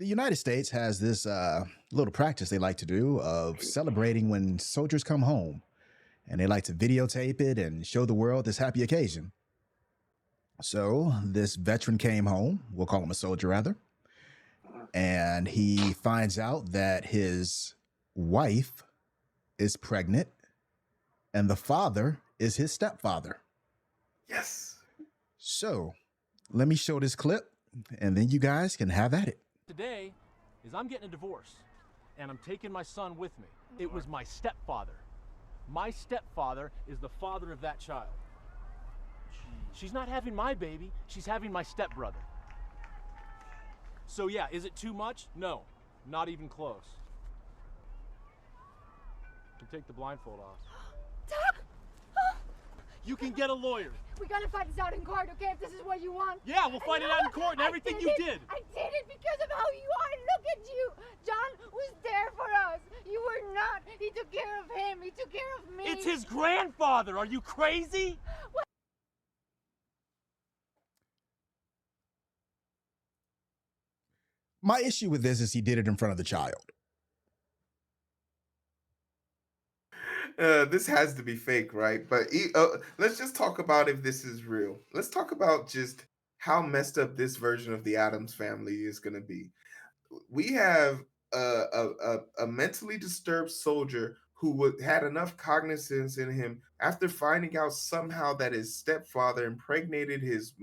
The United States has this little practice they like to do of celebrating when soldiers come home, and they like to videotape it and show the world this happy occasion. So this veteran came home, we'll call him a soldier rather, and he finds out that his wife is pregnant and the father is his stepfather. Yes. So let me show this clip and then you guys can have at it. Today is I'm getting a divorce and I'm taking my son with me. It was my stepfather. My stepfather is the father of that child. She's not having my baby, she's having my stepbrother. So yeah, is it too much? No, not even close. You can take the blindfold off. Doc! You can get a lawyer. We gotta fight this out in court, okay? If this is what you want. Yeah, we'll fight it out in court and everything you did. I did it because of how you are. Look at you. John was there for us. You were not. He took care of him. He took care of me. It's his grandfather. Are you crazy? What? My issue with this is he did it in front of the child. This has to be fake, right? But let's just talk about if this is real. Let's talk about just how messed up this version of the Addams family is going to be. We have a mentally disturbed soldier who had enough cognizance in him after finding out somehow that his stepfather impregnated his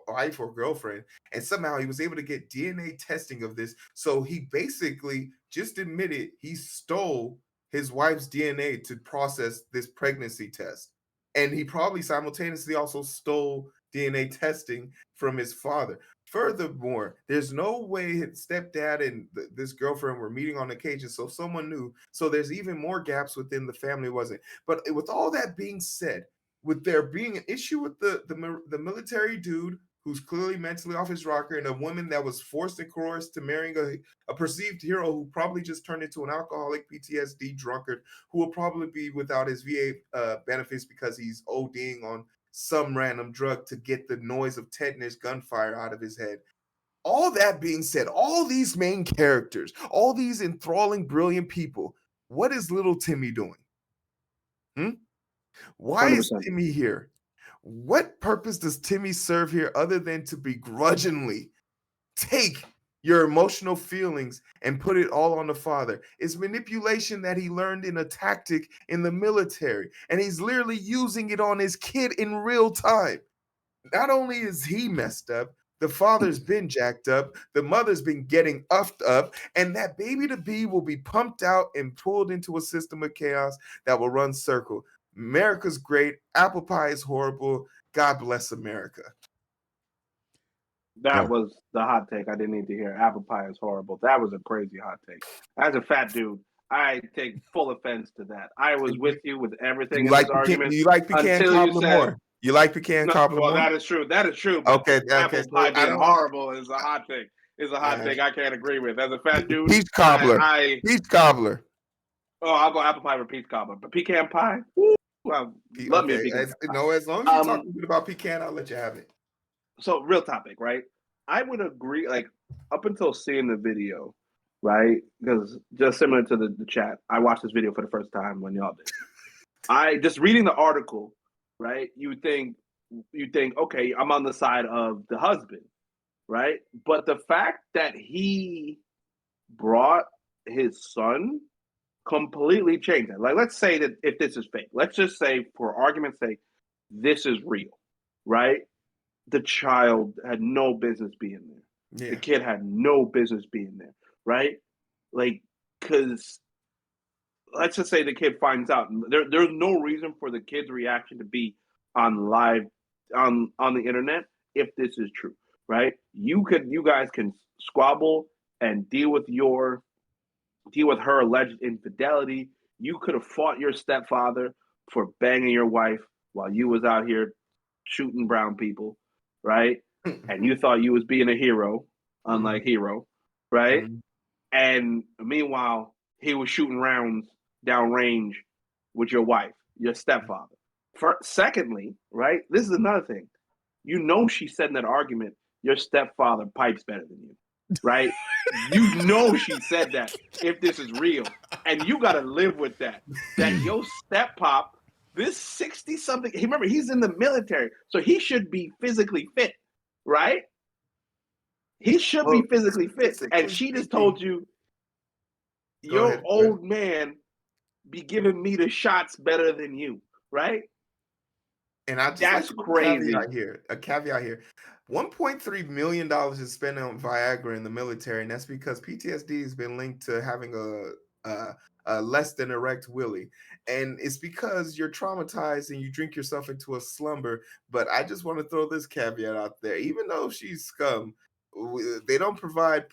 wife or girlfriend, and somehow he was able to get DNA testing of this. So he basically just admitted he stole his wife's DNA to process this pregnancy test. And he probably simultaneously also stole DNA testing from his father. Furthermore, there's no way his stepdad and this girlfriend were meeting on occasion, so someone knew. So there's even more gaps within the family, wasn't? But with all that being said, with there being an issue with the military dude who's clearly mentally off his rocker, and a woman that was forced and coerced to marrying a perceived hero who probably just turned into an alcoholic PTSD drunkard who will probably be without his VA benefits because he's ODing on some random drug to get the noise of tetanus gunfire out of his head. All that being said, all these main characters, all these enthralling, brilliant people, what is little Timmy doing? Why 100%. is Timmy here? What purpose does Timmy serve here other than to begrudgingly take your emotional feelings and put it all on the father? It's manipulation that he learned in a tactic in the military, and he's literally using it on his kid in real time. Not only is he messed up, the father's been jacked up, the mother's been getting uffed up, and that baby to be will be pumped out and pulled into a system of chaos that will run circle. America's great. Apple pie is horrible. God bless America. That was the hot take I didn't need to hear. Apple pie is horrible. That was a crazy hot take. As a fat dude, I take full offense to that. I was with you with everything in this argument. You like pecan cobbler more? You like pecan cobbler more? Well, that is true. That is true. Okay. Apple pie being horrible is a hot take. Is a hot take I can't agree with. As a fat dude, peach cobbler. Peach cobbler. Oh, I'll go apple pie for peach cobbler, but pecan pie. Woo, well, love me a pecan pie. No, as long as you're talking good about pecan, I'll let you have it. So, real topic, right? I would agree, like, up until seeing the video, right? Because just similar to the chat, I watched this video for the first time when y'all did. I just reading the article, right? You think, okay, I'm on the side of the husband, right? But the fact that he brought his son completely changed that. Like, let's say that if this is fake, let's just say, for argument's sake, this is real, right? The child had no business being there. Yeah. The kid had no business being there, right? Like, because let's just say the kid finds out. There's no reason for the kid's reaction to be on live on the internet if this is true, right? You guys can squabble and deal with her alleged infidelity. You could have fought your stepfather for banging your wife while you was out here shooting brown people, right? And you thought you was being a hero, unlike Hero, right? And meanwhile, he was shooting rounds downrange with your wife, your stepfather. Secondly, right? This is another thing. You know, she said in that argument, your stepfather pipes better than you. right? You know she said that if this is real. And you got to live with that. That your step pop, this 60-something, remember, he's in the military, so he should be physically fit, right? He should Well, be physically fit. And physically she just speaking- told you, Go your ahead. old man be giving me the shots better than you, right? And I just That's like to crazy. a caveat here. $1.3 million is spent on Viagra in the military, and that's because PTSD has been linked to having a less than erect willy. And it's because you're traumatized and you drink yourself into a slumber. But I just want to throw this caveat out there. Even though she's scum, they don't provide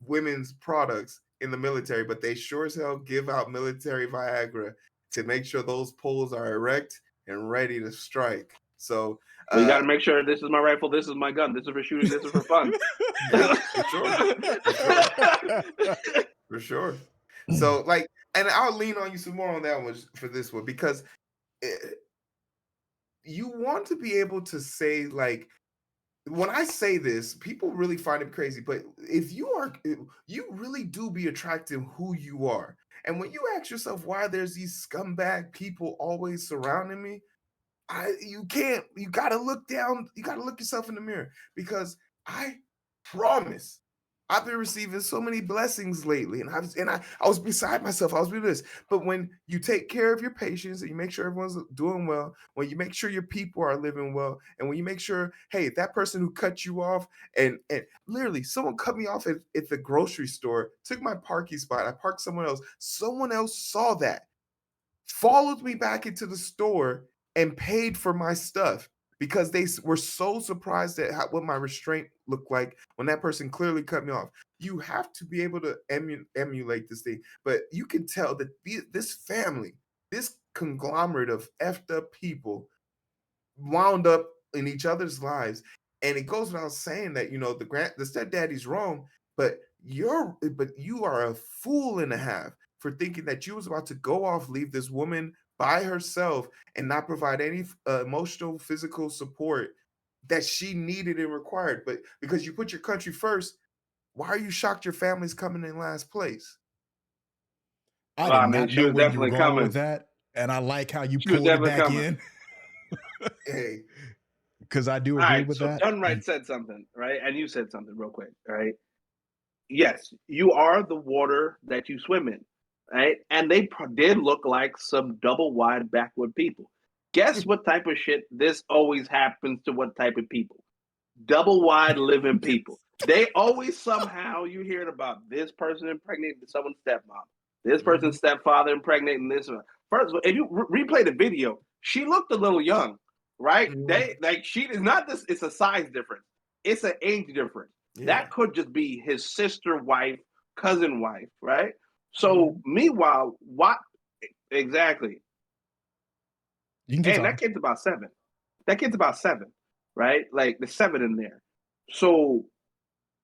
women's products in the military, but they sure as hell give out military Viagra to make sure those poles are erect and ready to strike. So We got to make sure this is my rifle, this is my gun, this is for shooting, this is for fun. yeah, for sure. For sure. So like, and I'll lean on you some more on that one for this one, because you want to be able to say, like, when I say this, people really find it crazy, but if you really do be attracted who you are. And when you ask yourself why there's these scumbag people always surrounding me, you gotta look down, you gotta look yourself in the mirror, because I promise I've been receiving so many blessings lately, and I was beside myself. I was doing this. But when you take care of your patients and you make sure everyone's doing well, when you make sure your people are living well, and when you make sure, hey, that person who cut you off, and literally someone cut me off at the grocery store, took my parking spot, I parked someone else saw that, followed me back into the store and paid for my stuff, because they were so surprised at what my restraint looked like when that person clearly cut me off. You have to be able to emulate this thing, but you can tell that this family, this conglomerate of effed up people, wound up in each other's lives. And it goes without saying that, the stepdaddy's wrong, but you are a fool and a half for thinking that you was about to go off, leave this woman by herself, and not provide any emotional, physical support that she needed and required. But because you put your country first, why are you shocked your family's coming in last place? I did I mean, not she know was where you were definitely going coming. with that, and I like how you She was pulled it definitely back coming. in, Hey, because I do All agree right, with so that. Dunright said something, right? And you said something real quick, right? Yes, you are the water that you swim in, right? And they did look like some double wide backward people. Guess what type of shit this always happens to? What type of people? Double wide living people. They always somehow, you hear about this person impregnating someone's stepmom, this person's stepfather impregnating this one. First of all, if you replay the video, she looked a little young, right? She is not this. It's a size difference. It's an age difference. Yeah. That could just be his sister wife, cousin wife, right? So meanwhile, what exactly? You can keep And that talking. kid's about 7. That kid's about 7, right? Like the 7 in there. So,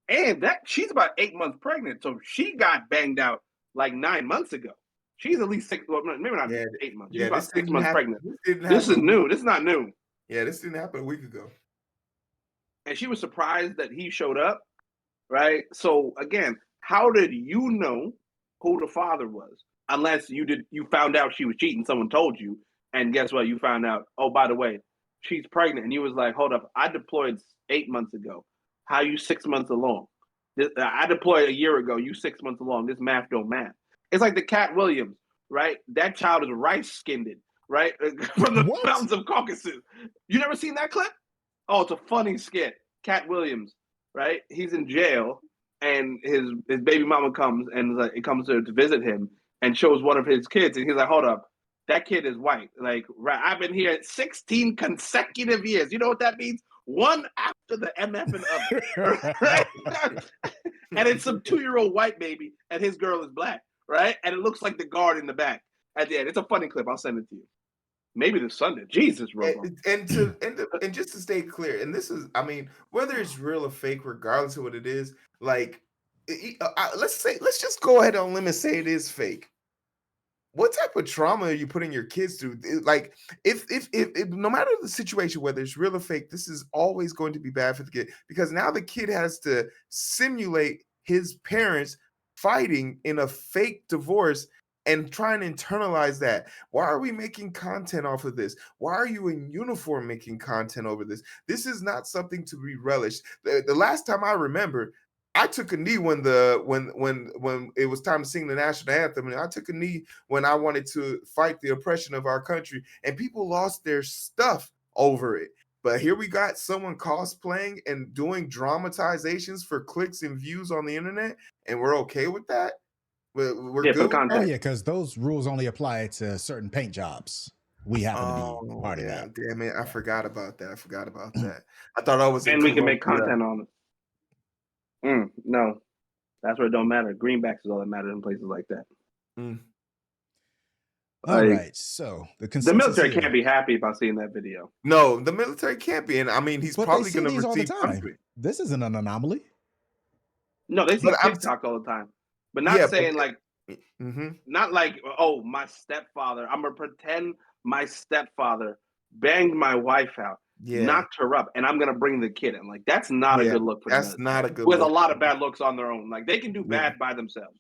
and that she's about 8 months pregnant. So she got banged out like 9 months ago. She's at least 6, well, maybe not 8 months. She's Yeah, about 6 months pregnant. This is new. This is not new. Yeah, this didn't happen a week ago. And she was surprised that he showed up, right? So again, how did you know who the father was? Unless you found out she was cheating, someone told you, and guess what? You found out, oh, by the way, she's pregnant, and you was like, hold up, I deployed 8 months ago. How you 6 months along? I deployed a year ago. You 6 months along. This math don't math. It's like the Cat Williams, right? That child is rice skinned, right? From the mountains of Caucasus. You never seen that clip? Oh, it's a funny skit. Cat Williams, right? He's in jail, and his baby mama comes and it comes to visit him and shows one of his kids, and he's like, "Hold up, that kid is white. Like, right, I've been here 16 consecutive years. You know what that means? One after the MF and other, right? And it's some 2-year-old white baby, and his girl is black, right? And it looks like the guard in the back at the end. It's a funny clip. I'll send it to you. Maybe this Sunday. Jesus, Robo. And just to stay clear, and this is, I mean, whether it's real or fake, regardless of what it is, like, let's just go ahead on limb and say it is fake. what type of trauma are you putting your kids through? Like, if no matter the situation, whether it's real or fake, this is always going to be bad for the kid, because now the kid has to simulate his parents fighting in a fake divorce and trying to internalize that. Why are we making content off of this? Why are you in uniform making content over this? This is not something to be relished. The last time I remember, I took a knee when it was time to sing the national anthem, and I took a knee when I wanted to fight the oppression of our country, and people lost their stuff over it. But here we got someone cosplaying and doing dramatizations for clicks and views on the internet, and we're okay with that. We're Yeah, good for with that? Oh content. yeah, because those rules only apply to certain paint jobs. We happen to be Oh part of yeah, that. damn it! I forgot about that. I forgot about that. I thought I was in And we can make Columbia. content on it. No, that's where it don't matter. Greenbacks is all that matters in places like that. Mm. All Like, right, so the the consensus military here. can't be happy about seeing that video. No, the military can't be, and I mean he's But they probably see going to these all the receive time. punishment. This isn't an anomaly. No, they see But I'm TikTok all the time, but not yeah, saying but like, not like, oh, my stepfather. I'm gonna pretend my stepfather banged my wife out, yeah, knocked her up, and I'm gonna bring the kid in. Like, that's not a yeah, good look for the that's military. not a good With a look. lot of bad looks on their own. Like, they can do bad by themselves.